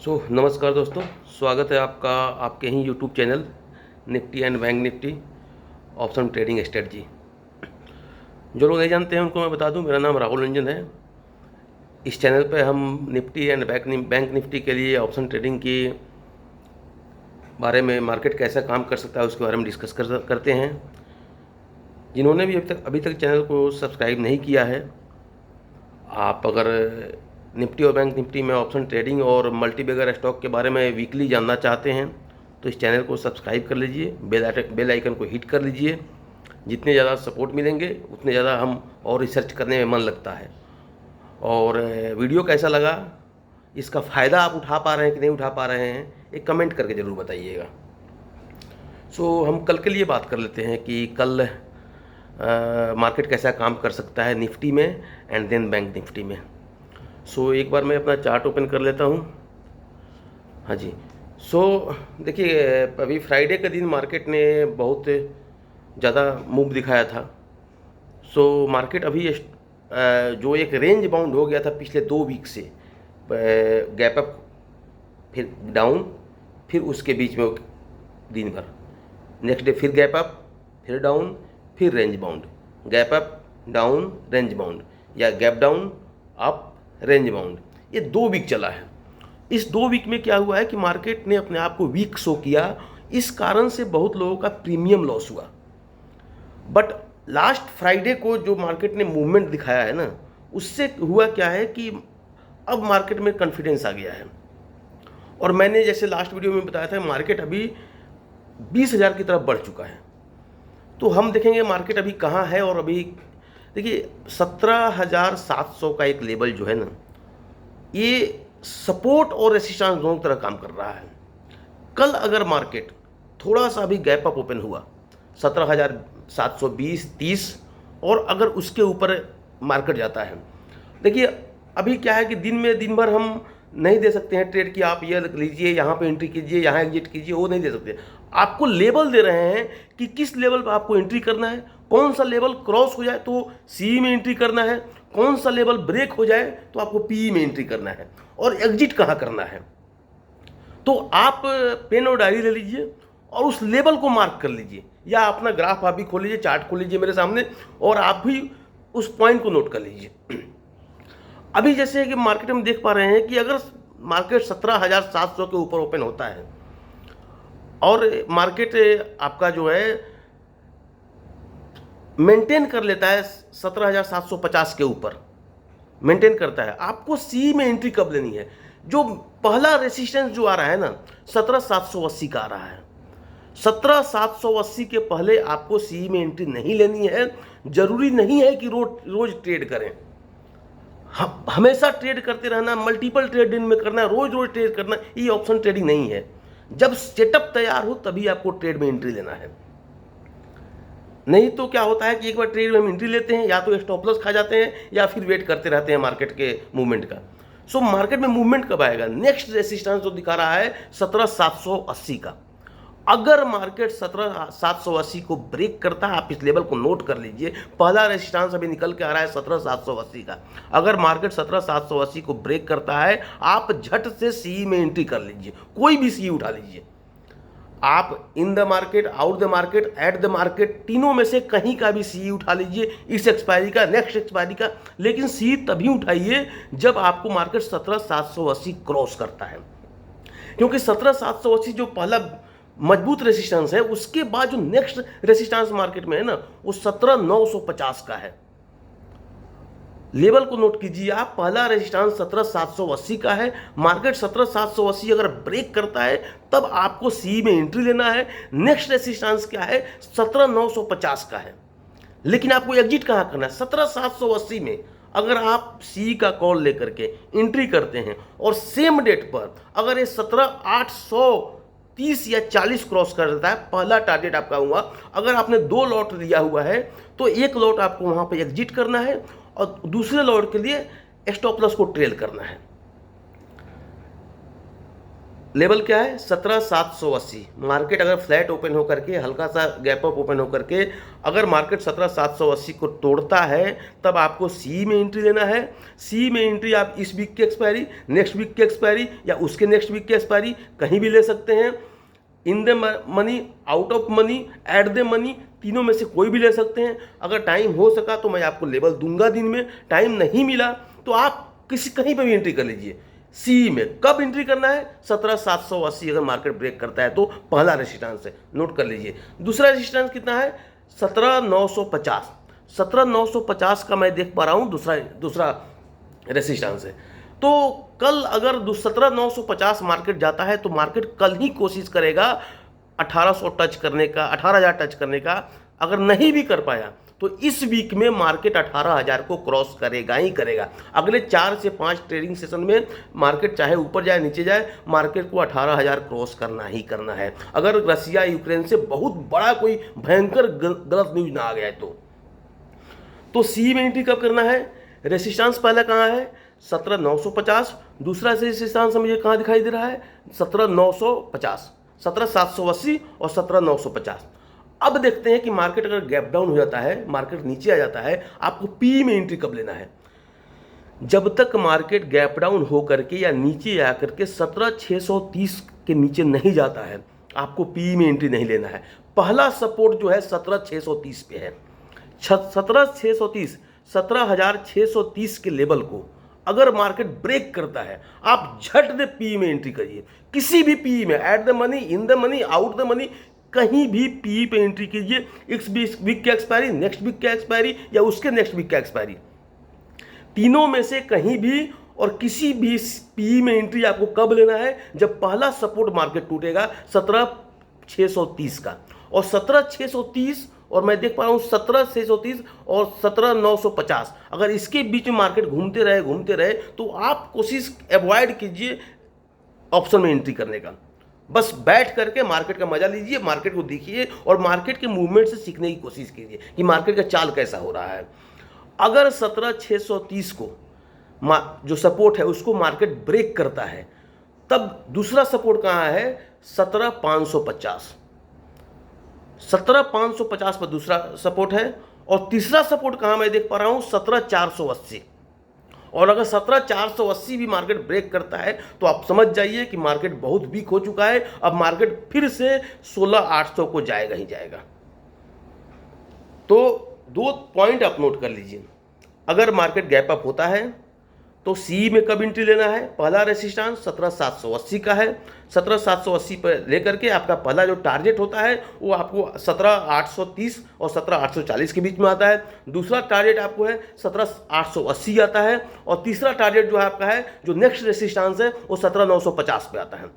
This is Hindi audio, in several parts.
नमस्कार दोस्तों, स्वागत है आपका आपके ही YouTube channel Nifty and Bank Nifty option trading strategy. जो लोग नहीं जानते हैं उनको मैं बता दूं, मेरा नाम राहुल रंजन है। इस चैनल पे हम निफ्टी एंड बैंक निफ्टी के लिए ऑप्शन ट्रेडिंग के बारे में, मार्केट कैसा काम कर सकता है उसके बारे में डिस्कस करते हैं। जिन्होंने भी अभी तक चैनल को सब्सक्राइब नहीं किया है, आप अगर निफ्टी और बैंक निफ्टी में ऑप्शन ट्रेडिंग और मल्टीबैगर स्टॉक के बारे में वीकली जानना चाहते हैं तो इस चैनल को सब्सक्राइब कर लीजिए, बेल आइकन को हिट कर लीजिए। जितने ज़्यादा सपोर्ट मिलेंगे उतने ज़्यादा हम और रिसर्च करने में मन लगता है। और वीडियो कैसा लगा, इसका फ़ायदा आप उठा पा रहे हैं कि नहीं उठा पा रहे हैं, एक कमेंट करके ज़रूर बताइएगा। हम कल के लिए बात कर लेते हैं कि कल मार्केट कैसा काम कर सकता है निफ्टी में एंड देन बैंक निफ्टी में। एक बार मैं अपना चार्ट ओपन कर लेता हूँ। हाँ जी। देखिए, अभी फ्राइडे के दिन मार्केट ने बहुत ज़्यादा मूव दिखाया था। मार्केट अभी जो एक रेंज बाउंड हो गया था पिछले 2 वीक से, गैप अप फिर डाउन, फिर उसके बीच में दिन भर, नेक्स्ट डे फिर गैप अप, फिर डाउन, फिर range bound, gap up down range bound, या gap down up range bound. ये 2 वीक चला है। इस 2 वीक में क्या हुआ है कि मार्केट ने अपने आप को वीक शो किया। इस कारण से बहुत लोगों का प्रीमियम लॉस हुआ। बट लास्ट फ्राइडे को जो मार्केट ने मूवमेंट दिखाया है ना, उससे हुआ क्या है कि अब मार्केट में कॉन्फिडेंस आ गया है। और मैंने जैसे लास्ट वीडियो में बताया था, मार्केट अभी 20,000 की तरफ बढ़ चुका है। तो हम देखेंगे मार्केट अभी कहाँ है। और अभी देखिए 17,700 का एक लेवल जो है ना, ये सपोर्ट और रेसिस्टेंस दोनों तरह काम कर रहा है। कल अगर मार्केट थोड़ा सा भी गैप अप ओपन हुआ 17,720-30, और अगर उसके ऊपर मार्केट जाता है, देखिए अभी क्या है कि दिन भर हम नहीं दे सकते हैं ट्रेड कि आप ये लीजिए, यहाँ पे एंट्री कीजिए, यहाँ एग्जिट कीजिए, वो नहीं दे सकते। आपको लेवल दे रहे हैं कि किस लेवल पर आपको एंट्री करना है, कौन सा लेवल क्रॉस हो जाए तो सी में एंट्री करना है, कौन सा लेवल ब्रेक हो जाए तो आपको पी में एंट्री करना है, और एग्जिट कहाँ करना है। तो आप पेन और डायरी ले लीजिए और उस लेवल को मार्क कर लीजिए, या अपना ग्राफ आप भी खोल लीजिए, चार्ट खोल लीजिए मेरे सामने, और आप भी उस पॉइंट को नोट कर लीजिए। अभी जैसे कि मार्केट में देख पा रहे हैं कि अगर मार्केट 17,700 के ऊपर ओपन होता है और मार्केट आपका जो है मेंटेन कर लेता है 17,750 के ऊपर मेंटेन करता है, आपको सी में एंट्री कब लेनी है। जो पहला रेसिस्टेंस जो आ रहा है ना, 17,780 का आ रहा है। 17,780 के पहले आपको सी में एंट्री नहीं लेनी है। जरूरी नहीं है कि रोज ट्रेड करें, हमेशा ट्रेड करते रहना, मल्टीपल ट्रेड दिन में करना, रोज ट्रेड करना, ये ऑप्शन ट्रेडिंग नहीं है। जब सेटअप तैयार हो तभी आपको ट्रेड में एंट्री लेना है। नहीं तो क्या होता है कि एक बार ट्रेड में हम एंट्री लेते हैं, या तो स्टॉप लॉस खा जाते हैं या फिर वेट करते रहते हैं मार्केट के मूवमेंट का। मार्केट में मूवमेंट कब आएगा, नेक्स्ट रेसिस्टेंस जो दिखा रहा है 17,780 का। अगर मार्केट 17,780 को ब्रेक करता है, आप इस लेवल को नोट कर लीजिए। पहला रेजिस्टेंस अभी निकल के आ रहा है 17,780 का। अगर मार्केट 17,780 को ब्रेक करता है, आप झट से सी में एंट्री कर लीजिए, कोई भी सी उठा लीजिए। आप in the market, out the market, at the market, तीनों में से कहीं का भी सी उठा लीजिए, इस एक्सपायरी का, नेक्स्ट एक्सपायरी का। लेकिन सी तभी उठाइए जब आपको मार्केट 17,780 क्रॉस करता है, क्योंकि 17,780 जो पहला मजबूत रेसिस्टेंस है, उसके बाद जो नेक्स्ट रेसिस्टेंस मार्केट में है ना, वो 17,950 का है। लेवल को नोट कीजिए आप, पहला रेजिस्टेंस 17,780 का है। मार्केट 17,780 अगर ब्रेक करता है तब आपको सी में एंट्री लेना है। नेक्स्ट रेजिस्टेंस क्या है, 17,950 का है। लेकिन आपको एग्जिट कहाँ करना है, 17,780 में अगर आप सी का कॉल लेकर के एंट्री करते हैं और सेम डेट पर अगर ये 17,830 या 40 क्रॉस कर देता है, पहला टारगेट आपका हुआ। अगर आपने 2 लॉट लिया हुआ है तो 1 लॉट आपको वहां पर एग्जिट करना है और दूसरे लॉट के लिए स्टॉप लॉस को ट्रेल करना है। लेवल क्या है 17,780। मार्केट अगर फ्लैट ओपन होकर के हल्का सा गैप अप ओपन होकर के अगर मार्केट 17,780 को तोड़ता है तब आपको सी में एंट्री लेना है। सी में एंट्री आप इस वीक की एक्सपायरी, नेक्स्ट वीक की एक्सपायरी या उसके नेक्स्ट वीक की एक्सपायरी कहीं भी ले सकते हैं। In the money, out of money, at the money, तीनों में से कोई भी ले सकते हैं। अगर टाइम हो सका तो मैं आपको लेवल दूंगा दिन में, टाइम नहीं मिला तो आप कहीं पर भी एंट्री कर लीजिए। सी में कब एंट्री करना है 17,780 अगर मार्केट ब्रेक करता है तो पहला रेजिस्टेंस है, नोट कर लीजिए। दूसरा रेजिस्टेंस कितना है 17,950। 17,950 का मैं देख पा रहा हूँ दूसरा रेजिस्टेंस है। तो कल अगर 17,950 मार्केट जाता है तो मार्केट कल ही कोशिश करेगा 1800 टच करने का, 18,000 टच करने का। अगर नहीं भी कर पाया तो इस वीक में मार्केट 18,000 को क्रॉस करेगा ही करेगा। अगले 4 से 5 ट्रेडिंग सेशन में मार्केट चाहे ऊपर जाए नीचे जाए, मार्केट को 18,000 क्रॉस करना ही करना है। अगर रसिया यूक्रेन से बहुत बड़ा कोई भयंकर गलत न्यूज ना आ गया है तो सी में एंट्री कब करना है। रेसिस्टेंस पहला कहाँ है 17,950। दूसरा रेसिस्टेंस मुझे कहाँ दिखाई दे रहा है 17,950, 17,780 और 17,950। अब देखते हैं कि मार्केट अगर गैप डाउन हो जाता है, मार्केट नीचे आ जाता है, आपको पी में एंट्री कब लेना है। जब तक मार्केट गैप डाउन हो करके या नीचे आ करके 17,630 के नीचे नहीं जाता है, आपको पी में एंट्री नहीं लेना है। पहला सपोर्ट जो है 17,630 पे है। 17,630, 17,630 के लेवल को अगर मार्केट ब्रेक करता है आप झट दे पी में एंट्री करिए। किसी भी पी में, at the money, in the money, out the money, कहीं भी पी पे एंट्री कीजिए। इस वीक की एक्सपायरी, नेक्स्ट वीक की एक्सपायरी या उसके नेक्स्ट वीक की एक्सपायरी, तीनों में से कहीं भी और किसी भी पी में एंट्री आपको कब लेना है जब पहला सपोर्ट मार्केट टूटेगा 17,630 का। और 17,630 और मैं देख पा रहा हूँ 17,630 और 17,950, अगर इसके बीच में मार्केट घूमते रहे तो आप कोशिश अवॉइड कीजिए ऑप्शन में एंट्री करने का। बस बैठ करके मार्केट का मजा लीजिए, मार्केट को देखिए और मार्केट के मूवमेंट से सीखने की कोशिश कीजिए कि मार्केट का चाल कैसा हो रहा है। अगर 17,630 को जो सपोर्ट है उसको मार्केट ब्रेक करता है तब दूसरा सपोर्ट कहाँ है 17,550। 17,550 पर दूसरा सपोर्ट है और तीसरा सपोर्ट कहाँ मैं देख पा रहा हूँ 17,480। और अगर 17,480 भी मार्केट ब्रेक करता है तो आप समझ जाइए कि मार्केट बहुत वीक हो चुका है। अब मार्केट फिर से 16,800 को जाएगा ही जाएगा। तो 2 पॉइंट आप नोट कर लीजिए। अगर मार्केट गैप अप होता है तो सी में कब एंट्री लेना है। पहला रेसिस्टेंस 17,780 का है। 17,780 पर लेकर के आपका पहला जो टारगेट होता है वो आपको 17,830 और 17,840 के बीच में आता है। दूसरा टारगेट आपको है 17,880 आता है और तीसरा टारगेट जो है आपका है जो नेक्स्ट रेसिस्टेंस है वो 17,950 पे आता है।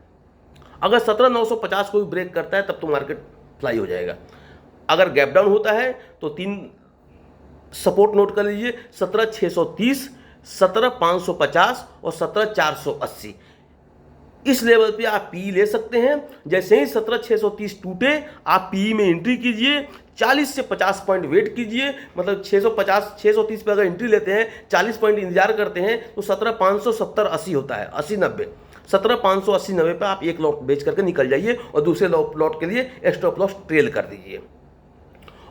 अगर 17,950 को भी ब्रेक करता है तब तो मार्केट फ्लाई हो जाएगा। अगर गैप डाउन होता है तो 3 सपोर्ट नोट कर लीजिए 17,630, 17,550 और 17,480। इस लेवल पे आप पी ले सकते हैं। जैसे ही 17,630 टूटे आप पी में एंट्री कीजिए। 40 से 50 पॉइंट वेट कीजिए, मतलब 630 पे अगर एंट्री लेते हैं 40 पॉइंट इंतजार करते हैं तो 17,570, 80 होता है, 80, 90। 17,580, 90 पे आप एक लॉट बेच करके निकल जाइए और दूसरे लॉट के लिए स्टॉप लॉस ट्रेल कर दीजिए।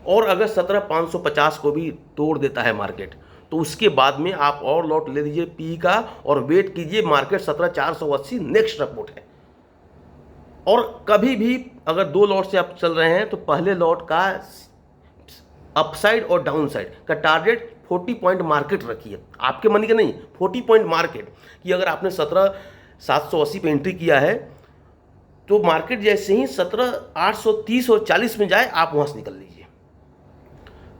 और अगर 17,550 को भी तोड़ देता है मार्केट तो उसके बाद में आप और लॉट ले लीजिए पी का और वेट कीजिए मार्केट 17,480 नेक्स्ट सपोर्ट है। और कभी भी अगर 2 लॉट से आप चल रहे हैं तो पहले लॉट का अपसाइड और डाउन साइड का टारगेट 40 पॉइंट मार्केट रखिए, आपके मनी का नहीं, 40 पॉइंट मार्केट कि अगर आपने 17,780 पे एंट्री किया है तो मार्केट जैसे ही 17,830 और 40 में जाए आप वहां से निकल लीजिए।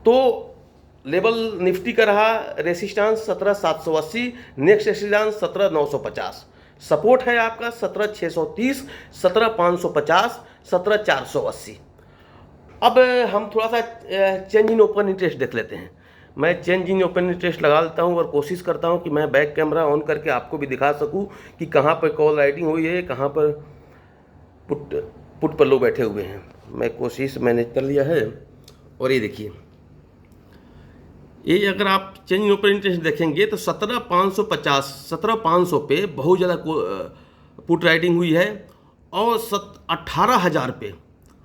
तो लेवल निफ्टी का रहा रेसिस्टेंस 17,780, नेक्स्ट रेसिस्टेंस 17,950, सपोर्ट है आपका 17,630, 17,550, 17,480। अब हम थोड़ा सा चेंज इन ओपन इंटरेस्ट देख लेते हैं। मैं चेंज इन ओपन इंटरेस्ट लगा लेता हूं और कोशिश करता हूं कि मैं बैक कैमरा ऑन करके आपको भी दिखा सकूं कि कहां पर कॉल राइटिंग हुई है, कहां पर पुट पर लोग बैठे हुए हैं। मैं कोशिश मैंने कर लिया है और ये देखिए, ये अगर आप चेंज इन ओपन इंटरेस्ट देखेंगे तो 17,550, 17,500 पे बहुत ज़्यादा पुट राइटिंग हुई है और 18,000 पे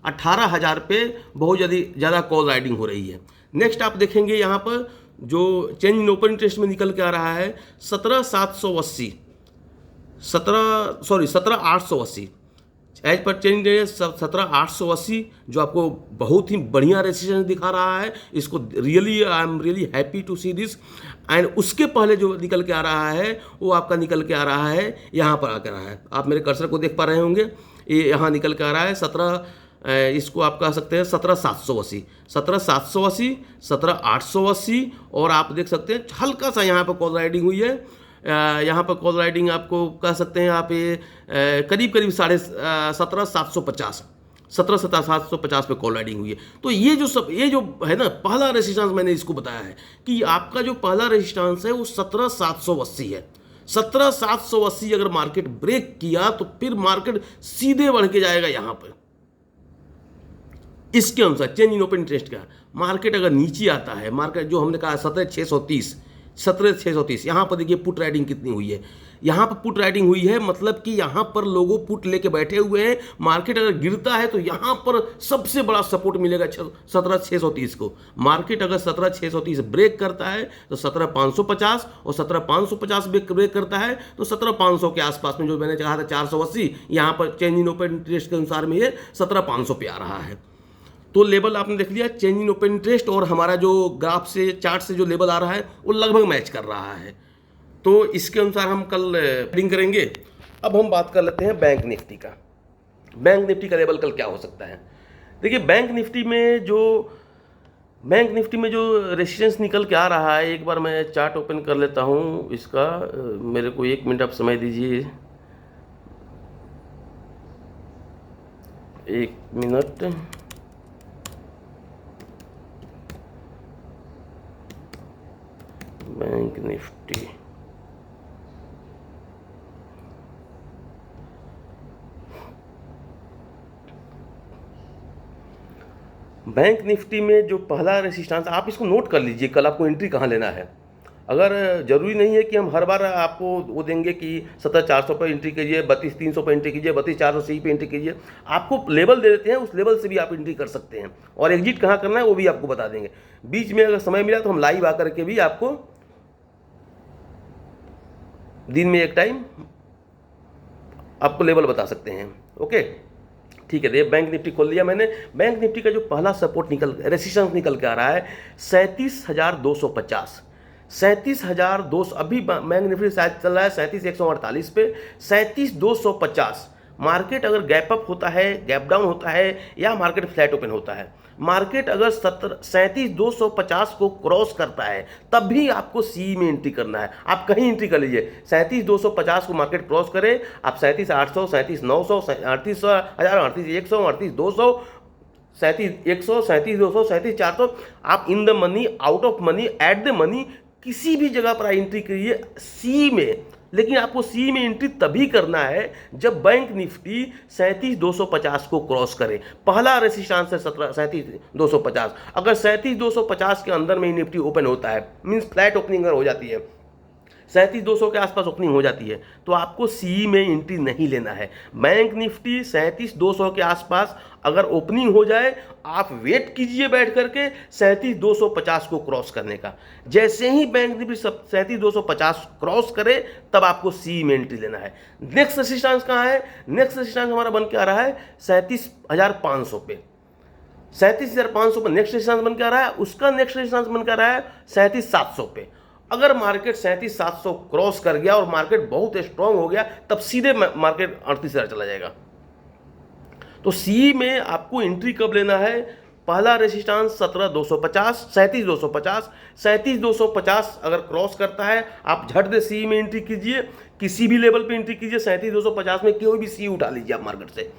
18,000 पे बहुत ज़्यादा कॉल राइडिंग हो रही है। नेक्स्ट आप देखेंगे यहाँ पर जो चेंज इन ओपन इंटरेस्ट में निकल के आ रहा है 17,880 एज पर चेंज 17,880 जो आपको बहुत ही बढ़िया रेजिस्टेंस दिखा रहा है। इसको really I am really happy to see this. And उसके पहले जो निकल के आ रहा है वो आपका निकल के आ रहा है यहाँ पर आकर रहा है। आप मेरे कर्सर को देख पा रहे होंगे, ये यहाँ निकल के आ रहा है इसको आप कह सकते हैं 17,780, 17,780, 17,880 और आप देख सकते हैं हल्का सा यहाँ पर कॉल राइडिंग हुई है। यहाँ पर कॉल राइडिंग आपको कह सकते हैं आप ये करीब 17,750 17,750 पे कॉल राइडिंग हुई है। तो ये जो है ना पहला रेजिस्टेंस मैंने इसको बताया है कि आपका जो पहला रेजिस्टेंस है वो 17,780 है। 17,780 अगर मार्केट ब्रेक किया तो फिर मार्केट सीधे बढ़ के जाएगा यहाँ पर। इसके अनुसार चेंज इन ओपन इंटरेस्ट का मार्केट अगर नीचे आता है, मार्केट जो हमने कहा 17,630 यहाँ पर देखिए पुट राइडिंग कितनी हुई है। यहाँ पर पुट राइडिंग हुई है मतलब कि यहाँ पर लोगों पुट लेके बैठे हुए हैं। मार्केट अगर गिरता है तो यहाँ पर सबसे बड़ा सपोर्ट मिलेगा 17,630 को। मार्केट अगर 17,630 ब्रेक करता है तो 17,550 और 17,550 ब्रेक करता है तो 17,500 के आसपास में, जो मैंने कहा था 480, यहाँ पर चेंज इन ओपन इंटरेस्ट के अनुसार में ये 17,500 पे आ रहा है। तो लेवल आपने देख लिया चेंज इन ओपन इंटरेस्ट और हमारा जो ग्राफ से चार्ट से जो लेवल आ रहा है वो लगभग मैच कर रहा है। तो इसके अनुसार हम कल ट्रेडिंग करेंगे। अब हम बात कर लेते हैं बैंक निफ्टी का। बैंक निफ्टी का लेवल कल क्या हो सकता है। देखिए बैंक निफ्टी में जो रेजिस्टेंस निकल के आ रहा है, एक बार मैं चार्ट ओपन कर लेता हूँ इसका। मेरे को 1 मिनट आप समय दीजिए, 1 मिनट। बैंक निफ्टी में जो पहला रेजिस्टेंस, आप इसको नोट कर लीजिए कल आपको एंट्री कहाँ लेना है। अगर जरूरी नहीं है कि हम हर बार आपको वो देंगे कि 17,400 पर एंट्री कीजिए, 32,300 पर एंट्री कीजिए, 32,480 पे एंट्री कीजिए। आपको लेवल दे देते हैं, उस लेवल से भी आप एंट्री कर सकते हैं और एग्जिट कहाँ करना है वो भी आपको बता देंगे। बीच में अगर समय मिला तो हम लाइव आकर के भी आपको दिन में एक टाइम आपको लेवल बता सकते हैं। ओके ठीक है। ये बैंक निफ्टी खोल लिया मैंने। बैंक निफ्टी का जो पहला सपोर्ट रेजिस्टेंस निकल के आ रहा है 37,250, 37,200। अभी बैंक निफ्टी शायद चल रहा है 37,148 पे, 37,250। मार्केट अगर गैप अप होता है, गैप डाउन होता है या मार्केट फ्लैट ओपन होता है, मार्केट अगर 37,250 को क्रॉस करता है तब भी आपको सी में एंट्री करना है। आप कहीं एंट्री कर लीजिए, 37,250 को मार्केट क्रॉस करे, आप 37,800, 37,900, 38,000, 38,100, 38,200, 37,100, 37,200, 37,400, आप in the money, out of money, at the money, किसी भी जगह पर एंट्री करिए सी में। लेकिन आपको सी में एंट्री तभी करना है जब बैंक निफ्टी 37,250 को क्रॉस करे। पहला रेजिस्टेंस है 37,250। अगर 37,250 के अंदर में निफ्टी ओपन होता है, मींस फ्लैट ओपनिंग अगर हो जाती है, 37,200 के आसपास ओपनिंग हो जाती है, तो आपको सी में एंट्री नहीं लेना है। बैंक निफ्टी 37,200 के आसपास अगर ओपनिंग हो जाए, आप वेट कीजिए बैठ करके 37,250 को क्रॉस करने का। जैसे ही बैंक निफ्टी 37,250 क्रॉस करे तब आपको सी में एंट्री लेना है। नेक्स्ट रेजिस्टेंस कहाँ है? नेक्स्ट रेजिस्टेंस हमारा बन के आ रहा है 37,500 पे। 37,500 पर नेक्स्ट रेजिस्टेंस बन के आ रहा है। उसका नेक्स्ट रेजिस्टेंस बन के आ रहा है 37,700 पे। अगर मार्केट 37,700 क्रॉस कर गया और मार्केट बहुत स्ट्रांग हो गया, तब सीधे मार्केट 38,000 चला जाएगा। तो सी में आपको एंट्री कब लेना है? पहला रेजिस्टेंस 17,250, 37,250, 37,250 अगर क्रॉस करता है, आप झट दे सी में एंट्री कीजिए। किसी भी लेवल पे एंट्री कीजिए, 37,250 में कोई भी सी उठा लीजिए आप मार्केट से,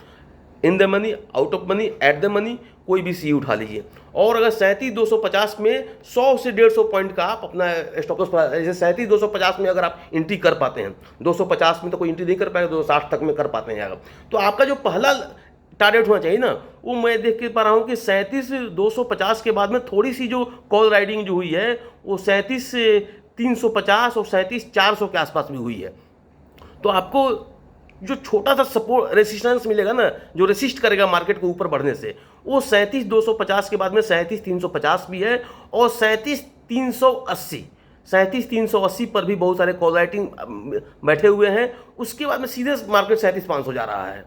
in the money, out of money, at the money, कोई भी सी उठा लीजिए। और अगर 37,250 में 100 से 150 पॉइंट का आप अपना स्टॉप लॉस, जैसे 37,250 में अगर आप एंट्री कर पाते हैं, 250 में तो कोई एंट्री नहीं कर पाएगा, 260 तक में कर पाते हैं अगर, तो आपका जो पहला टारगेट होना चाहिए ना, वो मैं देख के पा रहा हूँ कि 37,250 के बाद में थोड़ी सी जो कॉल राइडिंग जो हुई है वो 37,350 और 37,400 के आसपास भी हुई है। तो आपको जो छोटा सा सपोर्ट रेसिस्टेंस मिलेगा ना, जो रेसिस्ट करेगा मार्केट को ऊपर बढ़ने से, वो 37,250 के बाद में 37,350 भी है और 37,380, 37,380 पर भी बहुत सारे कॉल राइटिंग बैठे हुए हैं। उसके बाद में सीधे मार्केट 37,500 जा रहा है।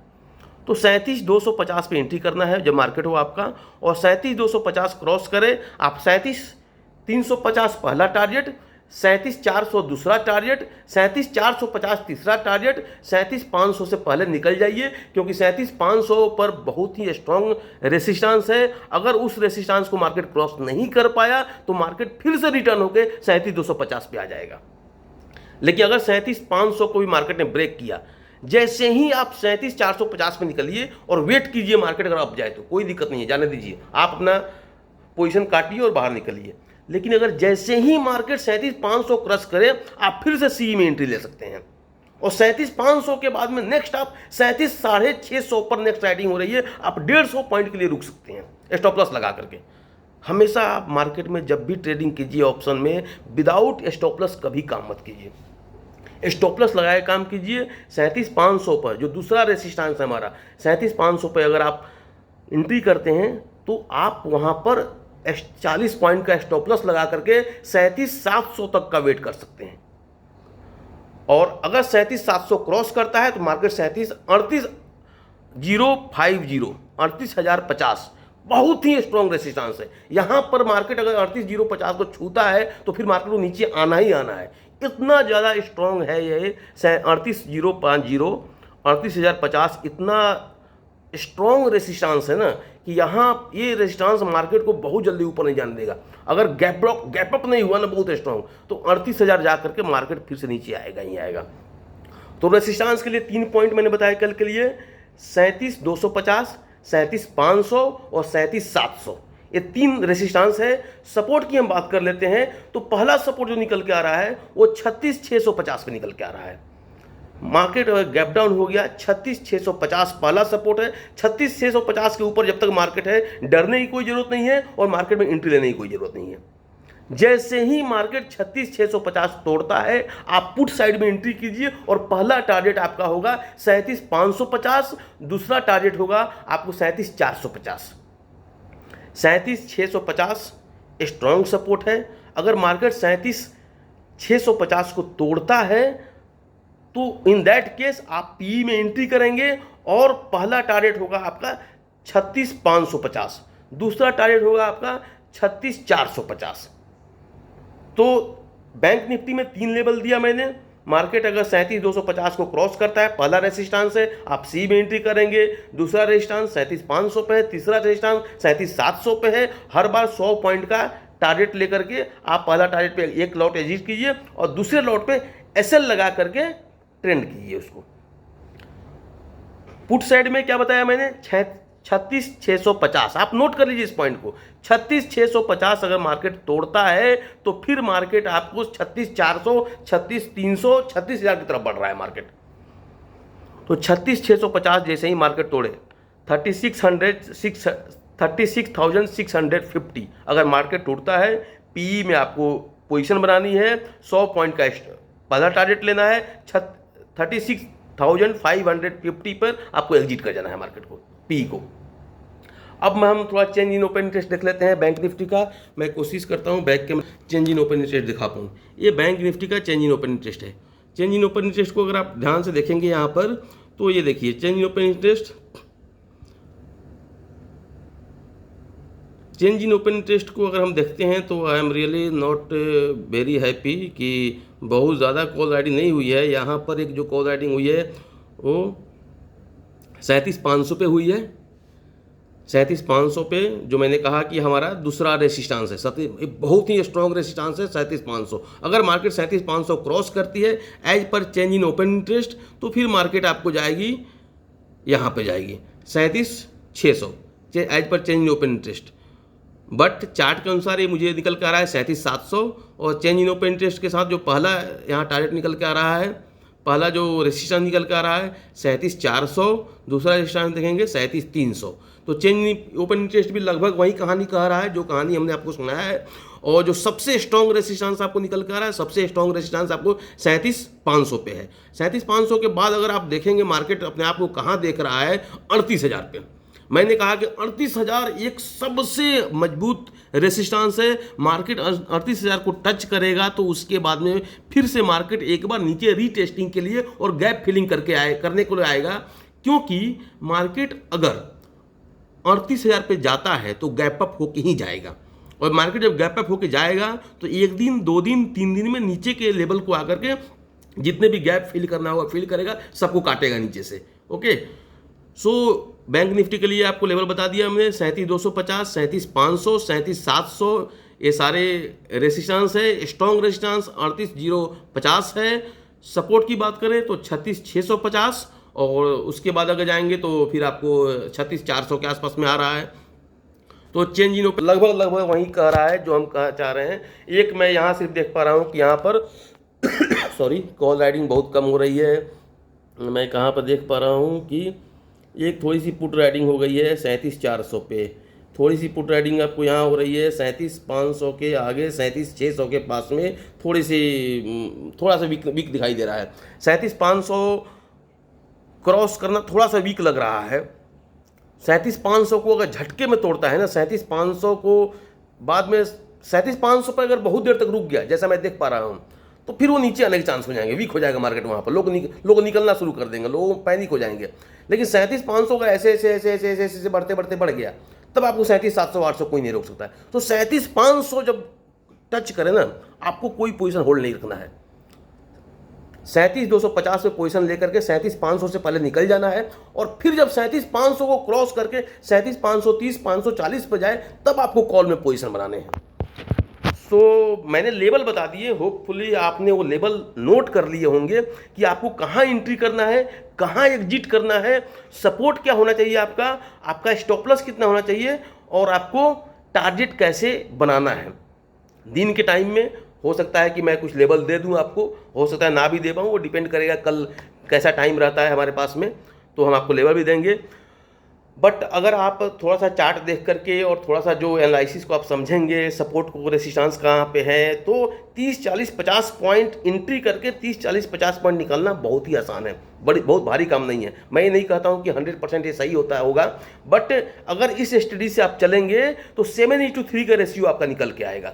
तो 37,250 पे एंट्री करना है जब मार्केट हो आपका, और 37,250 क्रॉस करे आप 37,350 पहला टारगेट, 37,400 दूसरा टारगेट, 37,450 तीसरा टारगेट, 37,500 से पहले निकल जाइए, क्योंकि 37,500 पर बहुत ही स्ट्रांग रेसिस्टेंस है। अगर उस रेसिस्टेंस को मार्केट क्रॉस नहीं कर पाया तो मार्केट फिर से रिटर्न होकर 37,250 पे आ जाएगा। लेकिन अगर 37,500 को भी मार्केट ने ब्रेक किया, जैसे ही आप 37,450 पे निकलिए और वेट कीजिए मार्केट अगर अप जाए तो कोई दिक्कत नहीं है, जाने दीजिए, आप अपना पोजीशन काटिए और बाहर निकलिए। लेकिन अगर जैसे ही मार्केट 37,500 क्रॉस करे आप फिर से सी में एंट्री ले सकते हैं, और 37,500 के बाद में नेक्स्ट आप 37,650 पर नेक्स्ट राइडिंग हो रही है, आप 150 पॉइंट के लिए रुक सकते हैं स्टॉप लॉस लगा करके। हमेशा आप मार्केट में जब भी ट्रेडिंग कीजिए ऑप्शन में, विदाउट स्टॉप लॉस कभी काम मत कीजिए, स्टॉप लॉस लगाए काम कीजिए। 37,500 पर जो दूसरा रेसिस्टेंस है हमारा, 37,500 पर अगर आप एंट्री करते हैं तो आप वहाँ पर 40 पॉइंट का स्टॉप लॉस लगा करके 37,700 तक का वेट कर सकते हैं। और अगर 37,700 क्रॉस करता है तो मार्केट 38,050 बहुत ही स्ट्रॉन्ग रेसिस्टेंस है। यहाँ पर मार्केट अगर 38,050 को छूता है तो फिर मार्केट को नीचे आना ही आना है, इतना ज़्यादा स्ट्रॉन्ग है ये 38,050, 38,050 इतना स्ट्रॉन्ग रेसिस्टेंस है ना कि यहाँ ये रेसिस्टेंस मार्केट को बहुत जल्दी ऊपर नहीं जाने देगा। अगर गैप अप नहीं हुआ ना बहुत स्ट्रॉन्ग, तो 38,000 जा करके मार्केट फिर से नीचे आएगा ही आएगा। तो रेसिस्टेंस के लिए 3 पॉइंट मैंने बताया कल के लिए, 37,250, 37,500 और 37,700, ये 3 रेसिस्टेंस है। सपोर्ट की हम बात कर लेते हैं तो पहला सपोर्ट जो निकल के आ रहा है वो 36,650 पे निकल के आ रहा है। मार्केट अगर गैप डाउन हो गया, 36,650 पहला सपोर्ट है। 36,650 के ऊपर जब तक मार्केट है डरने की कोई जरूरत नहीं है और मार्केट में एंट्री लेने की कोई जरूरत नहीं है। जैसे ही मार्केट 36,650 तोड़ता है आप पुट साइड में एंट्री कीजिए और पहला टारगेट आपका होगा 37,550, दूसरा टारगेट होगा आपको 37,450। 37,650 स्ट्रॉन्ग सपोर्ट है। अगर मार्केट 37,650 को तोड़ता है तो इन दैट केस आप पी में एंट्री करेंगे और पहला टारगेट होगा आपका 36,550, दूसरा टारगेट होगा आपका 36,450। तो बैंक निफ्टी में 3 लेवल दिया मैंने। मार्केट अगर 37,250 को क्रॉस करता है, पहला रेसिस्टेंस है, आप सी में एंट्री करेंगे। दूसरा रेसिस्टेंस 37,500 पे है, तीसरा रेसिस्टेंस 37,700 पे है। हर बार 100 पॉइंट का टारगेट लेकर के आप पहला टारगेट पे एक लॉट एग्जिट कीजिए और दूसरे लॉट पे एसएल लगा करके ट्रेंड कीजिए उसको। पुट साइड में क्या बताया मैंने, 36,650, आप नोट कर लीजिए इस पॉइंट को। 36,650 अगर मार्केट तोड़ता है तो फिर मार्केट आपको 36,400, 36,300, 36,000 की तरफ बढ़ रहा है मार्केट। तो 36,650 जैसे ही मार्केट तोड़े 36,650 अगर मार्केट टूटता है, पीई में आपको पोजीशन बनानी है, 100 पॉइंट का पहला टारगेट लेना है, 36,550 पर आपको एग्जिट कर जाना है मार्केट को, पी को। अब हम थोड़ा चेंज इन ओपन इंटरेस्ट देख लेते हैं बैंक निफ्टी का। मैं कोशिश करता हूं बैक के चेंज इन ओपन इंटरेस्ट दिखा पाऊँ। ये बैंक निफ्टी का चेंज इन ओपन इंटरेस्ट है। चेंज इन ओपन इंटरेस्ट को अगर आप ध्यान से देखेंगे यहाँ पर तो ये देखिए change in open interest, change in open interest को अगर हम देखते हैं तो आई am really not very happy कि बहुत ज़्यादा कॉल राइडिंग नहीं हुई है। यहाँ पर एक जो कॉल राइडिंग हुई है वो 37,500 पे हुई है। 37,500 पे जो मैंने कहा कि हमारा दूसरा रेसिस्टेंस है, बहुत ही स्ट्रॉन्ग रेसिस्टेंस है 37,500। अगर मार्केट 37,500 क्रॉस करती है as per change in open interest तो फिर मार्केट आपको जाएगी, यहाँ पे जाएगी 37,600 as per change in open interest. But chart के अनुसार ये मुझे निकल के आ रहा है 37,700 और चेंज इन ओपन इंटरेस्ट के साथ जो पहला यहाँ टारगेट निकल के आ रहा है, पहला जो रेसिस्टेंस निकल के आ रहा है 37,400, दूसरा रेसिस्टेंस देखेंगे 37,300। तो चेंज इन ओपन इंटरेस्ट भी लगभग वही कहानी कह रहा है जो कहानी हमने आपको सुनाया है। और जो सबसे स्ट्रॉन्ग रेसिस्टेंस आपको निकल कर आ रहा है, सबसे स्ट्रॉन्ग रेसिस्टेंस आपको 37,500 पे है। 37,500 के बाद अगर आप देखेंगे मार्केट अपने आप को कहाँ देख रहा है, 38,000 पे। मैंने कहा कि 38,000 एक सबसे मजबूत रेसिस्टेंस है। मार्केट 38,000 को टच करेगा तो उसके बाद में फिर से मार्केट एक बार नीचे रीटेस्टिंग के लिए और गैप फिलिंग करने को आएगा, क्योंकि मार्केट अगर 38,000 पे जाता है तो गैप अप होके ही जाएगा, और मार्केट जब गैप अप होके जाएगा तो एक दिन, 2 दिन, 3 दिन में नीचे के लेवल को आकर के जितने भी गैप फिल करना होगा फिल करेगा, सबको काटेगा नीचे से। ओके, सो बैंक निफ्टी के लिए आपको लेवल बता दिया हमने, 37,250, 37,500, 37,700, ये सारे रेसिस्टेंस है। स्ट्रॉन्ग रेसिस्टेंस 38,050 है। सपोर्ट की बात करें तो 36,650, और उसके बाद अगर जाएंगे तो फिर आपको 36,400 के आसपास में आ रहा है। तो चेंज इन लगभग वही कह रहा है जो हम कह चाह रहे हैं। एक मैं यहाँ सिर्फ देख पा रहा हूँ कि यहाँ पर सॉरी, कॉल राइडिंग बहुत कम हो रही है। मैं कहाँ पर देख पा रहा हूँ कि एक थोड़ी सी पुट राइडिंग हो गई है 37,400 पे, थोड़ी सी पुट राइडिंग आपको यहाँ हो रही है 37,500 के आगे, 37,600 के पास में थोड़ा सा वीक दिखाई दे रहा है। 37,500 क्रॉस करना थोड़ा सा वीक लग रहा है। 37,500 को अगर झटके में तोड़ता है ना, 37,500 को बाद में 37,500 पर अगर बहुत देर तक रुक गया, जैसा मैं देख पा रहा हूँ, तो फिर वो नीचे आने के चांस हो जाएंगे, वीक हो जाएगा मार्केट। वहाँ पर लोग निकलना शुरू कर देंगे, लोग पैनिक हो जाएंगे। लेकिन 37,500 का ऐसे बढ़ते बढ़ गया, तब आपको 37,700-800 कोई नहीं रोक सकता है। तो 37,500 जब टच करे ना, आपको कोई पोजीशन होल्ड नहीं रखना है। 37,250 पे पोजीशन लेकर के 37,500 से पहले निकल जाना है, और फिर जब 37,500 को क्रॉस करके 37,530, 540 पर जाए, तब आपको कॉल में पोजीशन बनाने हैं। तो मैंने लेवल बता दिए, होपफुली आपने वो लेवल नोट कर लिए होंगे कि आपको कहाँ एंट्री करना है, कहाँ एग्जिट करना है, सपोर्ट क्या होना चाहिए आपका स्टॉप लॉस कितना होना चाहिए, और आपको टारगेट कैसे बनाना है। दिन के टाइम में हो सकता है कि मैं कुछ लेवल दे दूं आपको, हो सकता है ना भी दे पाऊँ, वो डिपेंड करेगा कल कैसा टाइम रहता है हमारे पास में, तो हम आपको लेवल भी देंगे। बट अगर आप थोड़ा सा चार्ट देख करके और थोड़ा सा जो एनालिसिस को आप समझेंगे, सपोर्ट को रेसिस्टेंस कहाँ पे है, तो 30, 40, 50 पॉइंट एंट्री करके 30, 40, 50 पॉइंट निकालना बहुत ही आसान है, बहुत भारी काम नहीं है। मैं ये नहीं कहता हूँ कि 100% ये सही होगा, बट अगर इस स्टडी से आप चलेंगे तो 7:3 का रेशियो आपका निकल के आएगा।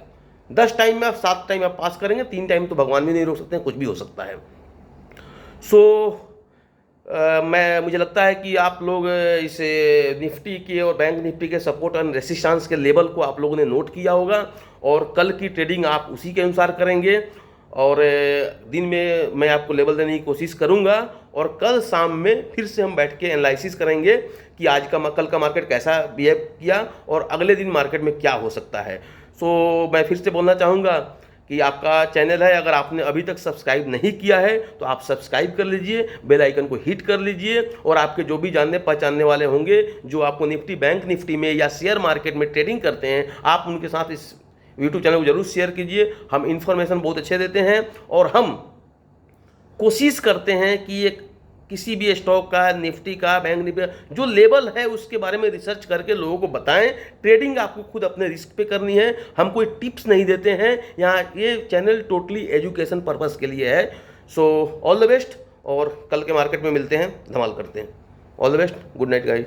10 टाइम में आप 7 टाइम आप पास करेंगे, 3 टाइम तो भगवान भी नहीं रोक सकते हैं, कुछ भी हो सकता है। मुझे लगता है कि आप लोग इस निफ्टी के और बैंक निफ्टी के सपोर्ट एंड रेसिस्टेंस के लेवल को आप लोगों ने नोट किया होगा, और कल की ट्रेडिंग आप उसी के अनुसार करेंगे। और दिन में मैं आपको लेवल देने की कोशिश करूंगा, और कल शाम में फिर से हम बैठ के एनालिसिस करेंगे कि कल का मार्केट कैसा बिहेव किया और अगले दिन मार्केट में क्या हो सकता है। मैं फिर से बोलना चाहूँगा कि आपका चैनल है, अगर आपने अभी तक सब्सक्राइब नहीं किया है तो आप सब्सक्राइब कर लीजिए, बेल आइकन को हिट कर लीजिए, और आपके जो भी जानने पहचानने वाले होंगे जो आपको निफ्टी, बैंक निफ्टी में या शेयर मार्केट में ट्रेडिंग करते हैं, आप उनके साथ इस यूट्यूब चैनल को जरूर शेयर कीजिए। हम इन्फॉर्मेशन बहुत अच्छे देते हैं, और हम कोशिश करते हैं कि एक किसी भी स्टॉक का, निफ्टी का, बैंक निफ्टी जो लेवल है उसके बारे में रिसर्च करके लोगों को बताएं। ट्रेडिंग आपको खुद अपने रिस्क पे करनी है, हम कोई टिप्स नहीं देते हैं यहाँ। ये चैनल टोटली एजुकेशन पर्पस के लिए है। ऑल द बेस्ट, और कल के मार्केट में मिलते हैं, धमाल करते हैं। All the best, good night guys.